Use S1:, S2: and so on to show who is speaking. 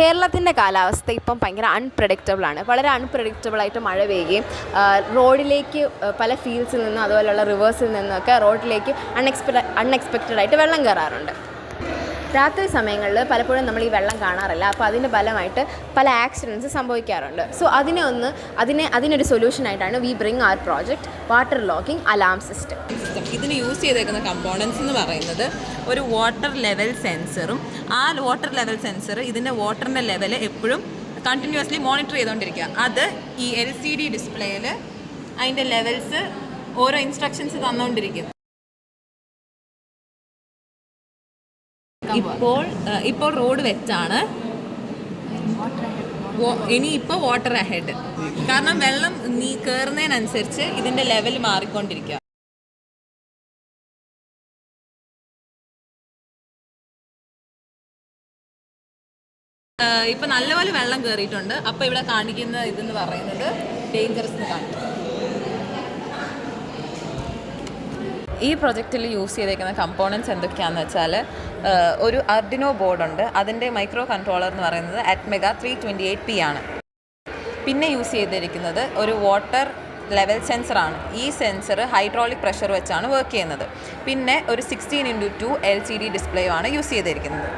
S1: കേരളത്തിൻ്റെ കാലാവസ്ഥ ഇപ്പം ഭയങ്കര അൺപ്രഡിക്റ്റബിളാണ്. വളരെ അൺപ്രഡിക്റ്റബിളായിട്ട് മഴ പെയ്യുകയും റോഡിലേക്ക് പല ഫീൽഡ്സിൽ നിന്നും അതുപോലെയുള്ള റിവേഴ്സിൽ നിന്നൊക്കെ റോഡിലേക്ക് അൺഎക്സ്പെക്റ്റഡായിട്ട് വെള്ളം കയറാറുണ്ട്. രാത്രി സമയങ്ങളിൽ പലപ്പോഴും നമ്മൾ ഈ വെള്ളം കാണാറില്ല. അപ്പോൾ അതിൻ്റെ ഫലമായിട്ട് പല ആക്സിഡൻറ്റ്സ് സംഭവിക്കാറുണ്ട്. സോ അതിനൊരു സൊല്യൂഷനായിട്ടാണ് we bring our project water locking alarm system.
S2: ഇതിന് യൂസ് ചെയ്തേക്കുന്ന കമ്പോണൻസ് എന്ന് പറയുന്നത് ഒരു വാട്ടർ ലെവൽ സെൻസറും, ആ വാട്ടർ ലെവൽ സെൻസർ ഇതിൻ്റെ വാട്ടറിൻ്റെ ലെവൽ എപ്പോഴും കണ്ടിന്യൂസ്ലി മോണിറ്റർ ചെയ്തുകൊണ്ടിരിക്കുക. അത് ഈ LCD ഡിസ്പ്ലേയിൽ അതിൻ്റെ ലെവൽസ് ഓരോ ഇൻസ്ട്രക്ഷൻസ് തന്നുകൊണ്ടിരിക്കും. ഇപ്പോൾ റോഡ് വെച്ചാണ്, ഇനിയിപ്പോൾ വാട്ടർ അഹെഡ്. കാരണം വെള്ളം കയറുന്നതിനനുസരിച്ച് ഇതിൻ്റെ ലെവൽ മാറിക്കൊണ്ടിരിക്കുക. ഇപ്പം നല്ലപോലെ വെള്ളം കയറിയിട്ടുണ്ട്. അപ്പോൾ ഇവിടെ കാണിക്കുന്ന ഇതെന്ന് പറയുന്നത് ഡേഞ്ചറസ് എന്ന് കാണിക്കും. ഈ പ്രൊജക്റ്റിൽ യൂസ് ചെയ്തേക്കുന്ന കമ്പോണൻസ് എന്തൊക്കെയാണെന്ന് വെച്ചാൽ, ഒരു അർഡിനോ ബോർഡുണ്ട്, അതിൻ്റെ മൈക്രോ കൺട്രോളർ എന്ന് പറയുന്നത് അറ്റ്മെഗ 328P ആണ്. പിന്നെ യൂസ് ചെയ്തിരിക്കുന്നത് ഒരു വാട്ടർ ലെവൽ സെൻസറാണ്. ഈ സെൻസർ ഹൈഡ്രോളിക് പ്രഷർ വെച്ചാണ് വർക്ക് ചെയ്യുന്നത്. പിന്നെ ഒരു 16x2 LCD ഡിസ്പ്ലേയുമാണ് യൂസ് ചെയ്തിരിക്കുന്നത്.